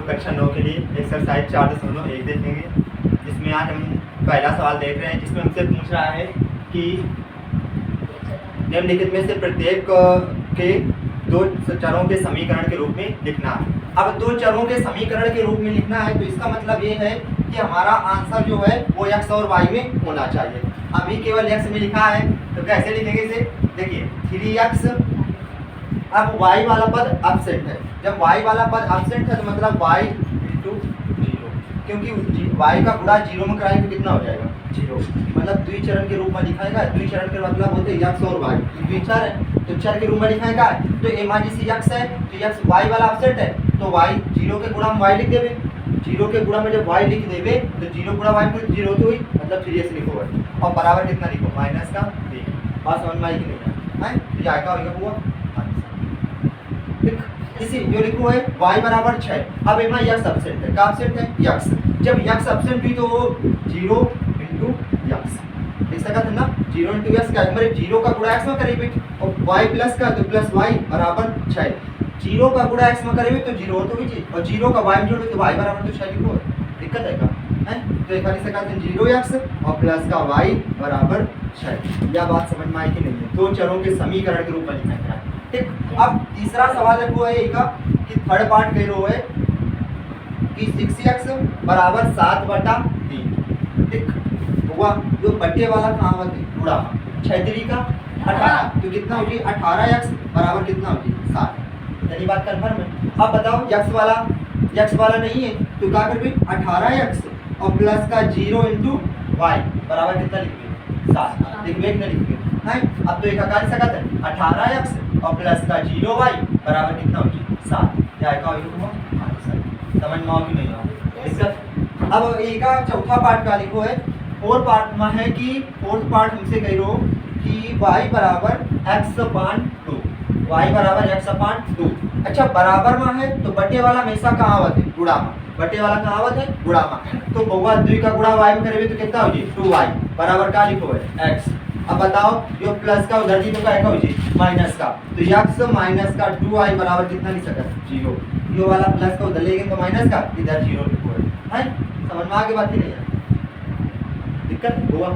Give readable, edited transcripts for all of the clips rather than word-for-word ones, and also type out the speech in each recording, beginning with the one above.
कक्षा 9 के लिए एक्सरसाइज 4.1 देखेंगे, जिसमें आज हम पहला सवाल देख रहे हैं, जिसमें हमसे पूछ रहा है कि निम्नलिखित में से प्रत्येक के दो चरों के समीकरण के रूप में लिखना है। अब दो चरों के समीकरण के रूप में लिखना है तो इसका मतलब ये है कि हमारा आंसर जो है वो x और y में होना चाहिए। अभी केवल x में लिखा है तो कैसे लिखेंगे इसे? देखिए 3x, अब y वाला पद एब्सेंट है। जब y वाला पद एब्सेंट है तो मतलब y इंटू 0, क्योंकि y का गुणा 0 में कराएंगे तो कितना हो जाएगा? 0। मतलब द्विचरण के रूप में लिखाएगा। द्विचरण के मतलब होते हैं x और y, द्विचर है तो चर के रूप में लिखाएगा। तो a मान लीजिए x है तो x y वाला एब्सेंट है तो y 0 के गुणा में y लिख देवे। 0 के गुणा में जब y लिख देवे तो 0 गुणा y में 0 तो हुई, मतलब 3x लिखो और बराबर कितना लिखो? माइनस का 3। बात समझ में आई कि नहीं है? तो ये आएगा होगा हुआ इसी जो लिखो है y बराबर 6। अब यहाँ x एब्सेंट है, क्या एब्सेंट है? x। जब x एब्सेंट हुई तो 0 इंटू x लिख सकते हैं ना। 0 इंटू x का हमारे 0 का गुणा x में करेंगे और y प्लस का तो प्लस y बराबर 6। 0 का गुणा x में करेंगे तो 0 तो भी और 0 का y में जोड़े तो y बराबर तो 6 लिखो। दिक्कत है क्या? तो एक बार सकते हैं 0x और प्लस का y बराबर 6। यह बात समझ में आई कि नहीं है? दो चरों के समीकरण के रूप में लिखा है। ठीक। अब तीसरा सवाल देखो है एक कि थर्ड पार्ट कह रहे है कि 6x बराबर 7/3। ठीक हुआ। जो बटे वाला कहावत है गुणा 6 का 18 तो कितना होगी? 18x बराबर कितना होगी? 7। चलिए बात कन्फर्म है। अब बताओ x वाला नहीं है तो क्या करोगे? 18x और प्लस का 0 इंटू y बराबर कितना लिखोगे? 7। लिखोगे कि नहीं लिखोगे? अब तो एक आकार सकता है 18x और प्लस का 0y बराबर कितना होगी? 7। जाएगा समझ में आओ कि नहीं आओ? अब एक चौथा पार्ट का लिखो है। फोर्थ पार्ट में है कि फोर्थ पार्ट हमसे कह रहे हो कि y बराबर x/2। y बराबर x/2। अच्छा बराबर में है तो बटे वाला हमेशा कहावत है गुणा में। बटे वाला कहावत है गुणा में। तो बहुआ 2 का गुणा y में करेंगे तो कितना होगी? 2y बराबर क्या लिखो है? x। अब बताओ जो प्लस का उधर जी तो क्या होगी? माइनस का। तो x माइनस का 2y बराबर कितना लिख सकते हैं? 0। यो वाला प्लस का उधर लेंगे तो माइनस का, इधर 0 लिखो है। समझ में आगे बात ही नहीं है? दिक्कत हुआ?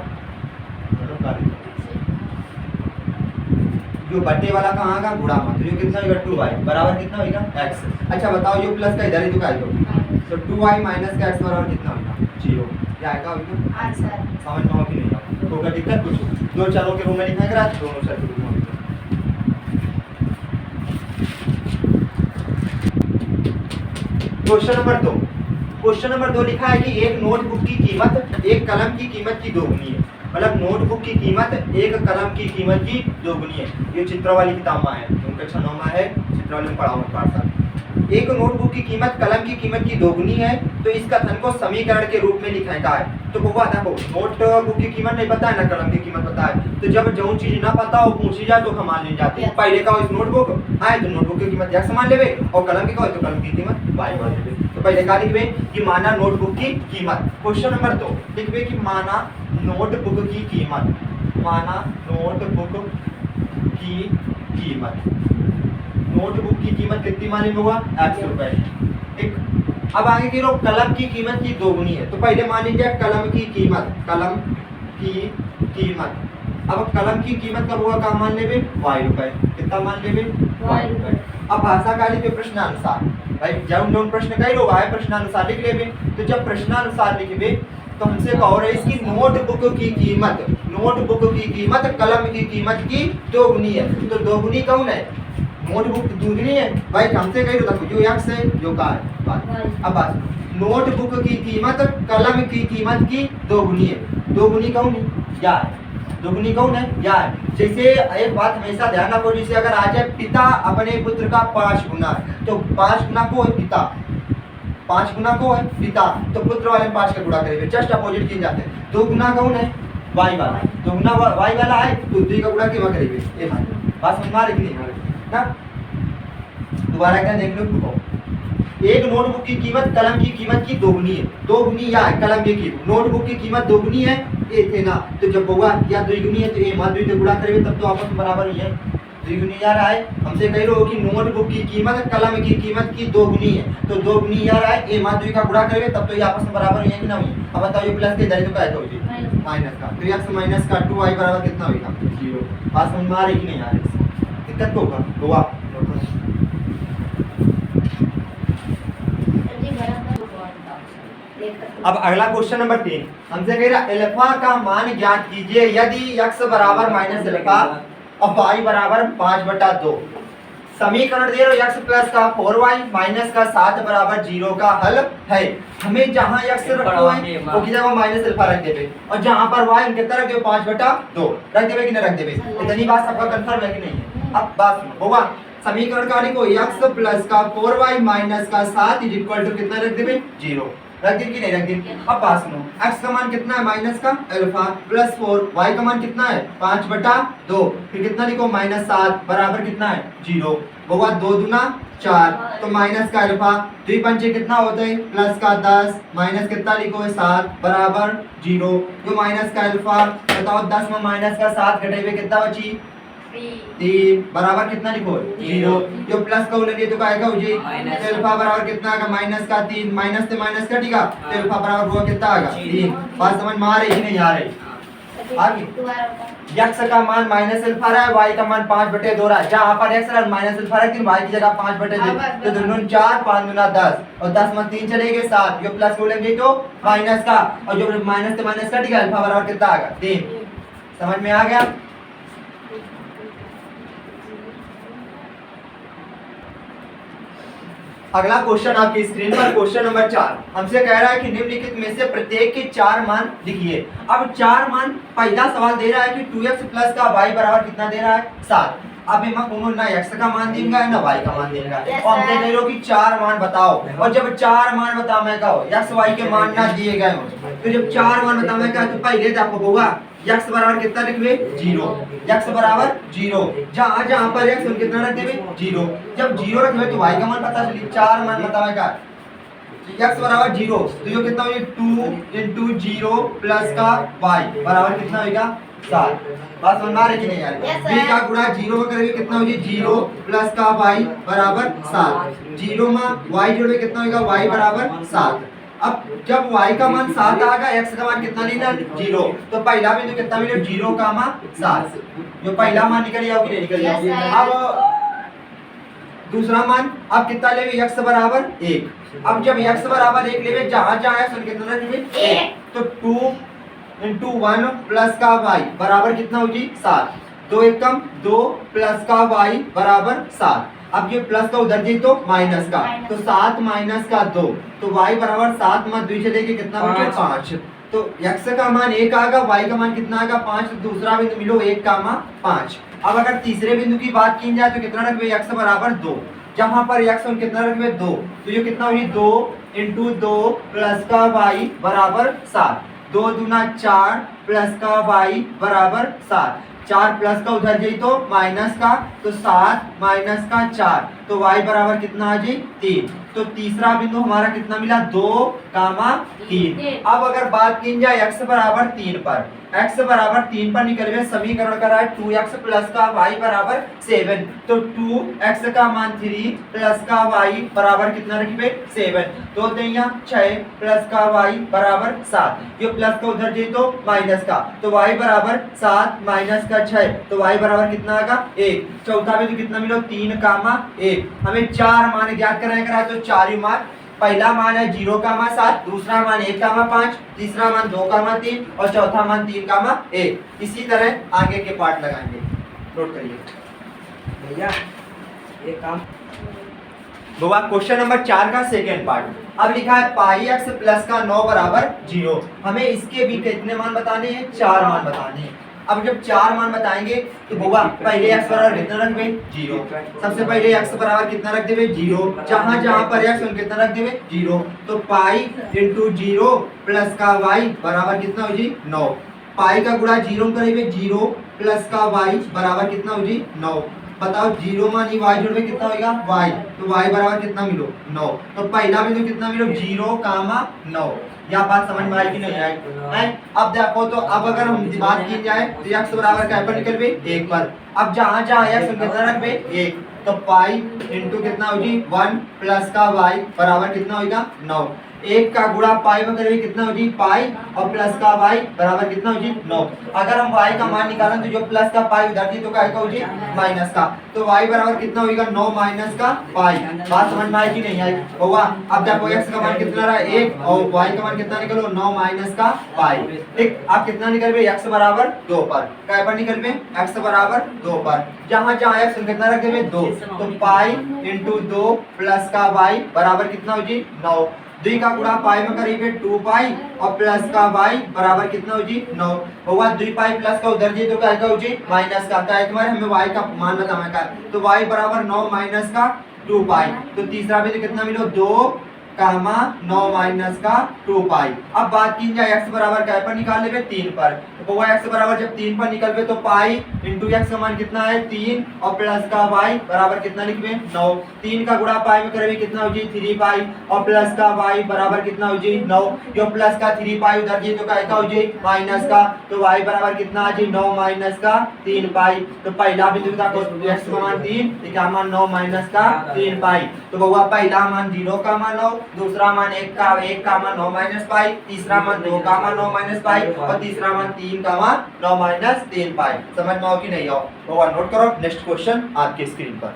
जो बटे वाला कहाँ का? गुणा में। तो ये कितना होगा? 2y बराबर कितना होगा? x। अच्छा बताओ जो प्लस का इधर ही तो क्या होगा? तो 2y माइनस का x बराबर कितना होगा? 0। क्या आएगा होगा? आंसर। समझ में आओ कि नहीं आओ? होगा दिक्कत कुछ? दो चरों के रूप में लिखा है, दोनों चर के रूप में। Question number 2। क्वेश्चन नंबर 2 लिखा है कि एक नोटबुक की कीमत एक कलम की कीमत की दोगुनी है। मतलब नोटबुक की कीमत एक कलम की कीमत की दोगुनी है। ये चित्र वाली किताब में है, कक्षा 9 में है, चित्र वाली में पढ़ा हूं पाठ साल। एक नोटबुक की कीमत कलम की कीमत की दोगुनी है तो इस कथन को समीकरण के रूप में लिखा है। तो वो देखो नोटबुक की कीमत नहीं पता है ना कलम की कीमत पता है, तो जब जो चीज ना पता हो पूछी जाए तो मान ली जाती है। पहले का इस नोटबुक आए तो नोटबुक की कीमत x मान लेवे और कलम की तो कलम की कीमत y मान लेवे। तो पहले क्या लिखबे कि माना नोटबुक की कीमत। क्वेश्चन नंबर 2 लिखबे कि माना नोटबुक की कीमत। माना नोटबुक की कीमत। नोटबुक की कीमत कितनी मानी होगा? x रुपए। ठीक। अब आगे की रो कलम की कीमत की दोगुनी है तो पहले मान लीजिए कलम की कीमत। कलम की कीमत। अब कलम की कीमत कब होगा? कहाँ मान लेवे? y रुपए। कितना मान लेवे? y रुपए। अब भाषा काली पे प्रश्नानुसार भाई जब जो प्रश्न कह रो है प्रश्नानुसार लिख लेवे। तो जब प्रश्नानुसार लिखबे तो हमसे कहो रहे इसकी नोटबुक की कीमत। नोटबुक की कीमत कलम की कीमत की दोगुनी है। तो दोगुनी कौन है? नोटबुक दोगुनी है भाई। हमसे कह रहा था जो x है जो का है बात। अब बात नोटबुक की कीमत कलम की कीमत की दोगुनी है। दोगुनी कौन है? या है। दोगुनी कौन है? या है। जैसे एक बात हमेशा ध्यान रखो, जैसे अगर आ जाए पिता अपने पुत्र का 5 गुना तो 5 गुना को है पिता, 5 गुना को है पिता, तो पुत्र वाले 5 का गुणा करेंगे। जस्ट अपोजिट किए जाते हैं। 2 गुना कौन है? y वाला। 2 गुना y वाला है तो 2 का गुणा क्यों करेंगे? ये बात समझ में आ रही नहीं ना? दोबारा क्या देख लो। एक नोटबुक की कीमत कलम की कीमत की दोगुनी है। दोगुनी या है कलम की नोटबुक की कीमत दोगुनी है ए थे ना, तो जब होगा या द्विगुनी है तो ए मान 2 से गुणा करेंगे तब तो आपस में बराबर ही है। द्विगुनी आ रहा है। हमसे कह रहे हो कि नोटबुक की कीमत कलम की कीमत की दोगुनी है, तो दोगुनी आ रहा है, ए मान द्वि का गुणा करेंगे तब तो ये आपस में बराबर हुई है कि ना हुई। अब बताओ ये प्लस के इधर तो क्या है, तो माइनस का, तो x माइनस का 2y बराबर कितना होगा 0। बात समझ में आ रही कि नहीं आ रही, दिक्कत को होगा हुआ। अब अगला क्वेश्चन नंबर 3 हमसे कह रहा अल्फा का मान ज्ञात कीजिए यदि x बराबर माइनस अल्फा और y बराबर 5/2। समीकरण दे रहे हो x प्लस का 4y माइनस का 7 बराबर 0 का हल है। हमें जहां x रखो है वो की जगह माइनस अल्फा रख देबे और जहां पर y उनके तरफ दे 5/2 रख देबे कि नहीं रख देबे। इतनी बात सबका कंफर्म है कि नहीं है। अब बात सुनो होगा, समीकरण का लिखो x प्लस का 4y माइनस का 7 कितना रख देबे 0 रख दी कि नहीं रख दी। अब बात सुनो, x का मान कितना है माइनस का अल्फा प्लस 4, y का मान कितना है 5/2, फिर कितना लिखो माइनस 7 बराबर कितना है 0। होगा 2 दूना 4, तो माइनस का अल्फा 2 पंचे कितना होता है प्लस का 10 माइनस कितना लिखो है 7 बराबर 0। जो माइनस का अल्फा बताओ 10 में माइनस का 7 घटे हुए कितना बची 3 बराबर कितना लिखो 0। जो प्लस का उलट तो क्या आएगा जी अल्फा बराबर कितना आएगा माइनस का 3, माइनस से माइनस कटेगा तो अल्फा बराबर हुआ कितना आएगा 3। बात समझ में आ रही है नहीं आ रही। आगे x का मान माइनस अल्फा रहा है, y का मान 5/2 रहा है। जहां पर x रहा है माइनस अल्फा रहा है, y की जगह 5/2 तो दोनों 4 5 दूना 10 और 10 में 3 चलेंगे 7। जो प्लस को लेंगे तो माइनस का और जो माइनस से माइनस कटेगा अल्फा बराबर कितना आएगा 3। समझ में आ गया। अगला क्वेश्चन आपकी स्क्रीन पर क्वेश्चन नंबर 4 हमसे कह रहा है कि निम्नलिखित में से प्रत्येक के 4 मान लिखिए। अब 4 मान, पहला सवाल दे रहा है कि 2x प्लस का y बराबर कितना दे रहा है 7। अब मैं कोनो ना x का मान देगा ना y का मान देगा और हमसे कह रहे हो कि 4 मान बताओ और जब 4 मान बताओ मैं कहो x y के मान ना दिए गए हो तो जब 4 मान बताओ मैं कहा तो पहले देखो होगा x बराबर कितना लिखवे 0, x बराबर 0 जहां जहां पर x कितना रख देवे 0। जब 0 रखवे तो y का मान पता चली 4 मान बताओ क्या x बराबर 0 तो ये कितना होगा 2 × 0 प्लस का y बराबर कितना होगा 7। बात समझ में आ रही कि नहीं आ रही। b का गुणा 0 का करेंगे कितना होगा 0 प्लस का y बराबर 7। 0 में y जोड़े कितना होगा y बराबर 7। अब जब y का मान 7 आएगा x का मान कितना लेना 0 तो पहला बिंदु कितना मिले 0 का मान 7। जो पहला मान निकल गया कि नहीं निकल गया। अब दूसरा मान अब कितना लेवे x बराबर 1। अब जब x बराबर 1 लेवे जहां जहां x कितना लेवे 1 तो 2 × 1 प्लस का y बराबर कितना होगी 7। 2 1 कम 2 प्लस का y बराबर 7। अब ये प्लस का उधर जी तो माइनस का तो 7 माइनस का 2 तो y बराबर 7 में 2 चलेगी कितना बचे 5। तो x का मान 1 आएगा y का मान कितना आएगा 5। तो दूसरा बिंदु मिलो 1 का मान 5। अब अगर तीसरे बिंदु की बात की जाए तो कितना रखबे x बराबर 2। जहां पर x और कितना रखबे 2 तो ये कितना हुई 2 × 2 प्लस का y बराबर 7। 2 दूना 4 प्लस का y बराबर 7। 4 प्लस का उधर जाई तो माइनस का तो 7 माइनस का 4 तो y बराबर कितना आ जी 3। तो तीसरा बिंदु हमारा कितना मिला 2, 3। अब अगर बात की जाए x बराबर 3 पर, x बराबर 3 पर निकलवे समीकरण करा है 2x प्लस का y बराबर 7। तो 2x का मान 3 प्लस का y बराबर कितना रखिए 7। तो यहाँ 6 प्लस का y बराबर 7। ये प्लस का उधर जाए तो माइनस का तो y बराबर 7 माइनस का 6 तो y बराबर कितना आएगा 1। चौथा बिंदु कितना मिलो 3, 1। हमें 4 मान ज्ञात कराया तो 4 मान पहला मान है 0 का मान 7, दूसरा मान 1 का मान 5, तीसरा मान 2 का मान 3 और चौथा मान 3 का मान 1। इसी तरह आगे के पार्ट लगाएंगे। नोट करिए भैया ये काम गोवा। क्वेश्चन नंबर 4 का सेकंड पार्ट अब लिखा है पाई x प्लस का 9 बराबर 0। हमें इसके भी कितने मान बताने हैं 4 मान बताने हैं। अब जब 4 मान बताएंगे तो होगा पहले x बराबर कितना रख देवे 0। सबसे पहले x बराबर कितना रख देवे 0। जहां जहां पर x कितना रख देवे 0। तो पाई × 0 प्लस का y बराबर कितना हो जी 9। पाई का गुणा 0 करेंगे 0 प्लस का y बराबर कितना हो जी 9। बताओ 0 मानी y जोड़ में कितना होगा y, तो y बराबर कितना मिलो 9। तो पहला बिंदु कितना मिलो 0, 9। यह बात समझ में आई कि नहीं आई? अब देखो तो अब अगर हम बात की जाए तो x बराबर क्या पर निकल गई 1 पर। अब जहां जहां x कितना रख बे 1, तो पाई इंटू कितना होगी 1 प्लस का y बराबर कितना होगा 9। 1 का गुणा पाई में करेंगे कितना होगी पाई और प्लस का y बराबर कितना होगी 9। अगर हम y का मान निकालें तो जो प्लस का पाई उधर थी तो क्या होगी माइनस का, तो y बराबर कितना होगा 9 माइनस का पाई। बात समझ में आई कि नहीं आई? होगा। अब देखो x का मान कितना रहा 1 और y का मान कितना निकलो 9 माइनस का पाई। ठीक, अब कितना निकल गया x बराबर 2 पर। क्या पर निकल गया x बराबर 2 पर। जहां जहां x कितना रखे हुए 2, तो पाई इंटू 2 प्लस का y बराबर कितना होगी 9। 2 का गुणा पाई में करीबे 2 पाई और प्लस का y बराबर कितना होगी 9। होगा 2 पाई प्लस का उधर जी तो क्या होगी माइनस का। क्या तुम्हारे हमें y का मान बताना का, तो y बराबर 9 माइनस का 2 पाई। तो तीसरा भी तो कितना मिलो 2 कामा 9 माइनस का 2 पाई। अब बात की जाए x बराबर क्या पर निकाल लेंगे 3 पर, तो वो x बराबर जब 3 पर निकलवे तो पाई इंटू x का मान कितना है 3 और प्लस का y बराबर कितना लिखवे 9। 3 का गुणा पाई में करेंगे कितना हो जी 3 पाई और प्लस का y बराबर कितना हो जी 9। जो प्लस का 3 पाई उधर जी तो क्या हो जी माइनस का, तो y बराबर कितना है जी 9 माइनस का 3 पाई। तो पहला बिंदु का x का मान 3, क्या मान 9 माइनस का 3 पाई। तो वो पहला मान 0 का मान 9, दूसरा मान 1 का मान 9 माइनस पाई, तीसरा मान 2 का मान 9 माइनस पाई और तीसरा मान 3 का मान 9 माइनस 3 पाई। समझ में आओ कि नहीं आओ? वो नोट करो। नेक्स्ट क्वेश्चन आपके स्क्रीन पर।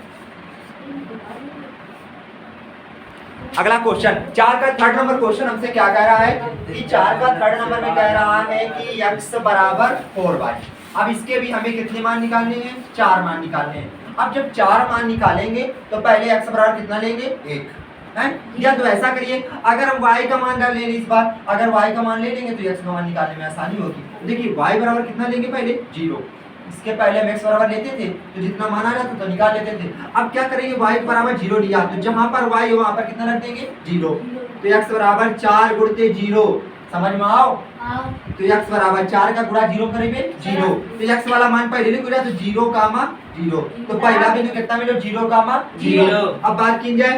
अगला क्वेश्चन 4 का थर्ड नंबर क्वेश्चन हमसे क्या कह रहा है कि 4 का थर्ड नंबर में कह रहा है कि x बराबर 4y। अब इसके भी हमें कितने मान निकालने हैं 4 मान निकालने हैं। अब जब 4 मान निकालेंगे तो पहले x बराबर कितना लेंगे 1 है, या तो ऐसा करिए अगर हम y का मान डाल लेंगे इस बार, अगर y का मान ले लेंगे तो x का मान निकालने में आसानी होगी। देखिए y बराबर कितना लेंगे पहले 0, इसके पहले हम x बराबर लेते थे तो जितना मान आ जाता तो निकाल लेते थे। अब क्या करेंगे y बराबर 0 लिया तो जहां पर y है वहां पर कितना रख देंगे 0, तो x बराबर 4 गुणते 0। समझ में आओ? तो x बराबर 4 का गुणा 0 करेंगे 0, तो x वाला मान पहले लिख दिया तो 0 कामा 0। तो पहला बिंदु कितना मिलो 0 कामा 0। अब बात की जाए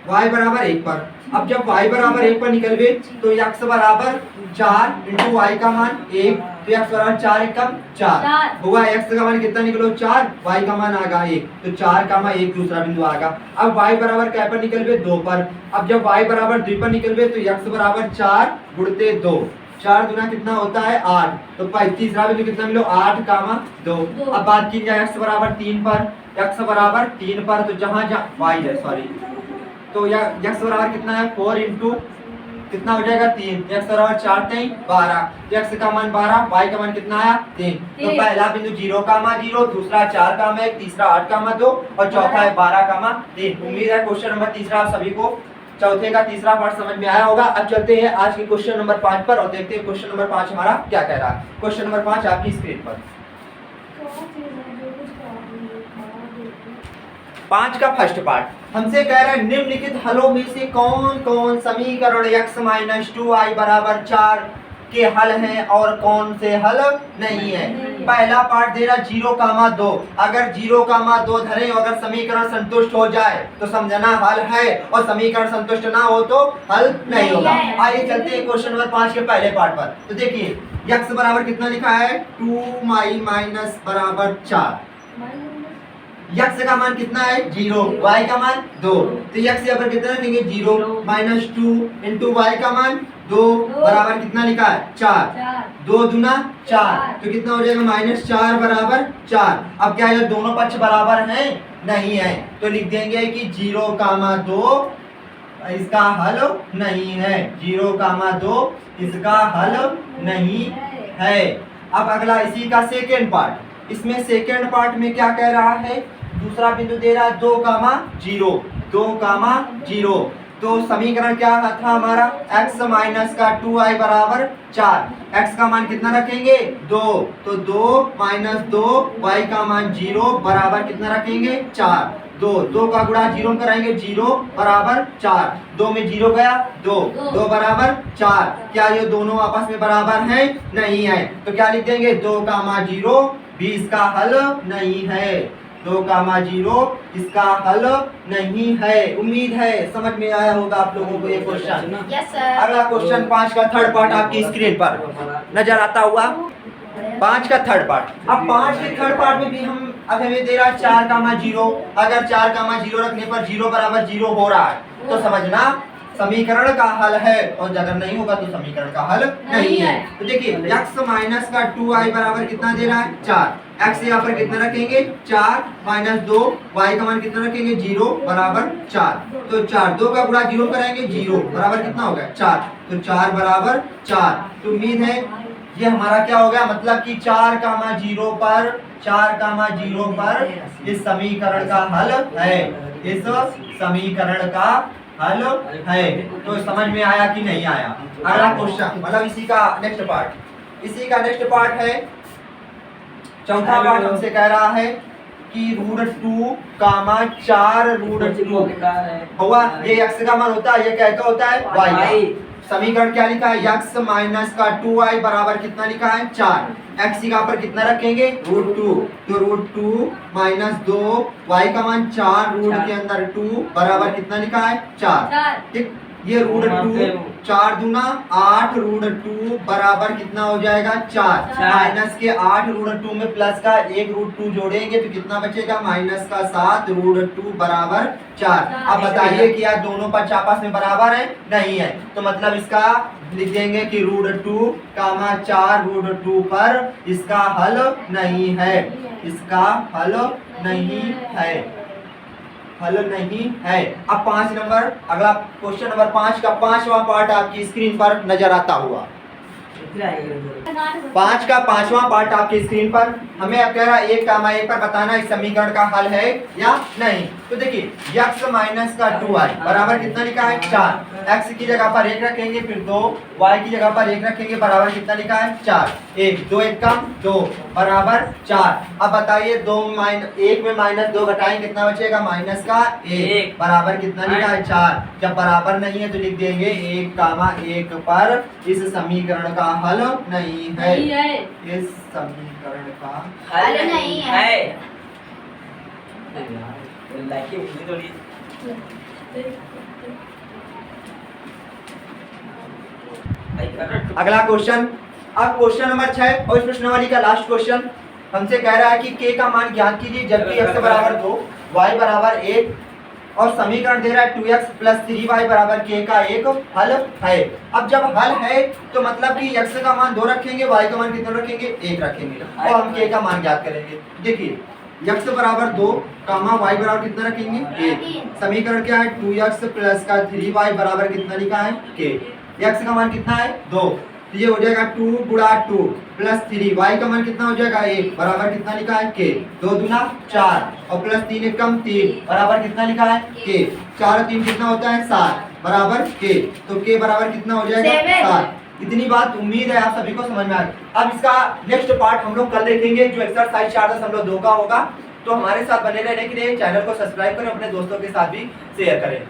y बराबर 1 पर। अब जब y बराबर 1 पर निकलवे तो x बराबर 4 इंटू y का मान 1, तो x बराबर 4 एकम 4 होगा। x का मान कितना निकलो 4, y का मान आगा 1, तो 4 कामा 1 दूसरा बिंदु आगा। अब y बराबर क्या पर निकलवे 2 पर। अब जब y बराबर 2 पर निकलवे तो x बराबर 4 गुणते 2, 4 गुना कितना होता है 8, तो तीसरा बिंदु कितना मिलो 8 कामा 2। अब बात की जाए x बराबर 3 पर, x बराबर 3 पर तो जहां जहां y है सॉरी, तो यह x बराबर कितना है 4 इंटू कितना हो जाएगा 3, x बराबर 4 3 12, x का मान 12, y का मान कितना आया 3। तो पहला बिंदु 0 का मान 0, दूसरा 4 का मान 1, तीसरा 8 का मान 2 और चौथा है 12 का मान 3। उम्मीद है क्वेश्चन नंबर तीसरा आप सभी को चौथे का तीसरा पार्ट समझ में आया होगा। अब चलते हैं आज के क्वेश्चन नंबर 5 पर और देखते हैं क्वेश्चन नंबर 5 हमारा क्या कह रहा है। क्वेश्चन नंबर 5 आपकी स्क्रीन पर। 5 का फर्स्ट पार्ट हमसे कह रहा है निम्नलिखित हलों में से कौन कौन समीकरण x माइनस 2y बराबर 4 के हल हैं और कौन से हल नहीं है। पहला पार्ट दे रहा 0,2, अगर 0,2 धरे अगर समीकरण संतुष्ट हो जाए तो समझना हल है और समीकरण संतुष्ट ना हो तो हल नहीं होगा। आइए चलते हैं क्वेश्चन नंबर 5 के पहले पार्ट पर। तो देखिए x बराबर कितना लिखा है 2y माइनस बराबर 4, x का मान कितना है 0, y का मान 2, तो x यहाँ पर कितना लिखेंगे 0 माइनस 2 इंटू y का मान 2 बराबर कितना लिखा है 4, 2 दूना 4, तो कितना हो जाएगा माइनस 4 बराबर 4। अब क्या है दोनों पक्ष बराबर हैं नहीं है तो लिख देंगे कि 0,2 इसका हल नहीं है, 0,2 इसका हल नहीं है। अब अगला इसी का सेकेंड पार्ट, इसमें सेकेंड पार्ट में क्या कह रहा है दूसरा बिंदु दे रहा है 2,0, 2,0, तो समीकरण क्या था हमारा x माइनस का 2y बराबर 4, x का मान कितना रखेंगे 2, तो 2 माइनस 2 y का मान 0 बराबर कितना रखेंगे 4, 2 का गुणा 0 कराएंगे 0 बराबर 4, 2 में 0 गया 2 बराबर 4। क्या ये दोनों आपस में बराबर हैं नहीं है तो क्या लिख देंगे 2,0 भी इसका हल नहीं है, 2,0 इसका हल नहीं है। उम्मीद है समझ में आया होगा आप लोगों को ये क्वेश्चन। Yes sir. अगला क्वेश्चन 5 का थर्ड पार्ट आपकी स्क्रीन पर नजर आता हुआ। 5 का थर्ड पार्ट। अब 5 के थर्ड पार्ट में भी अब हमें दे रहा है 4,0। अगर 4,0 रखने पर 0 बराबर 0 हो रहा है तो समझना समीकरण का हल है, और अगर नहीं होगा तो समीकरण का हल नहीं है। तो देखिए x माइनस का 2y बराबर कितना दे रहा है 4। x यहाँ पर कितना रखेंगे 4 माइनस 2, y का मान कितना रखेंगे 0 बराबर 4। तो 4 2 का गुणा 0 कराएंगे 0 बराबर कितना हो गया 4। तो 4 बराबर 4। तो उम्मीद है ये हमारा क्या हो गया, मतलब कि 4,0 पर इस समीकरण का हल है। इस समीकरण का हल है। तो समझ में आया कि नहीं आया। अगला क्वेश्चन मतलब इसी का नेक्स्ट पार्ट है। चौथा पार्ट हमसे कह रहा है कि √2, 4 √2 हुआ। ये x का मान होता है, ये क्या का होता है y का। समीकरण क्या लिखा है x माइनस का 2y बराबर कितना लिखा है 4। x यहाँ पर कितना रखेंगे √2, तो √2 माइनस 2, y का मान 4 रूट के अंदर 2 बराबर कितना लिखा है 4। ठीक, ये √2 4 दूना 8 √2 बराबर कितना हो जाएगा 4। माइनस के 8 √2 में प्लस का 1 √2 जोड़ेंगे तो कितना बचेगा माइनस का 7 √2 बराबर 4। अब बताइए कि यार दोनों पक्ष आपस में बराबर है नहीं है, तो मतलब इसका लिख देंगे कि √2, 4 √2 पर इसका हल नहीं है। इसका हल नहीं है, हल नहीं है। अब 5 नंबर अगला क्वेश्चन नंबर 5 का 5वां पार्ट आपकी स्क्रीन पर नजर आता हुआ। 5 का 5वां पार्ट आपकी स्क्रीन पर हमें अब कह रहा है 1,1 पर बताना इस समीकरण का हल है या नहीं। तो देखिए x माइनस का 2y बराबर कितना लिखा है 4। x की जगह पर 1 रखेंगे, फिर 2, y की जगह पर 1 रखेंगे, बराबर कितना लिखा है 4। 1 2 1 का 2 बराबर 4। अब बताइए 1 में माइनस 2 घटाएंगे कितना बचेगा माइनस का 1 बराबर कितना लिखा है 4। जब बराबर नहीं है तो लिख देंगे 1,1 पर इस समीकरण का हल नहीं है। इस समीकरण का हल नहीं है। अगला क्वेश्चन, अब क्वेश्चन नंबर 6 और इस प्रश्नावली का लास्ट क्वेश्चन हमसे कह रहा है कि k का मान ज्ञात कीजिए जबकि x बराबर 2 y बराबर 1 और समीकरण दे रहा है 2x प्लस 3y बराबर k का एक हल है। अब जब हल है तो मतलब कि x का मान 2 रखेंगे, y का मान कितना रखेंगे 1 रखेंगे और हम k का मान ज्ञात करेंगे। देखिए x बराबर 2, y बराबर कितना रखेंगे 1। समीकरण क्या है 2x प्लस का 3y बराबर कितना लिखा है k। x का मान कितना है 2, तो ये हो जाएगा 2 गुणा 2 प्लस 3, y का मान कितना हो जाएगा 1 बराबर कितना लिखा है k। 2 दूना 4 और प्लस 3 एकम 3 बराबर कितना लिखा है k। 4 और 3 कितना होता है 7 बराबर k। तो k बराबर कितना हो जाएगा 7। इतनी बात उम्मीद है आप सभी को समझ में आ गई। अब इसका नेक्स्ट पार्ट हम लोग कल देखेंगे जो एक्सरसाइज 4.2 का होगा। तो हमारे साथ बने रहने के लिए चैनल को सब्सक्राइब करें, अपने दोस्तों के साथ भी शेयर करें।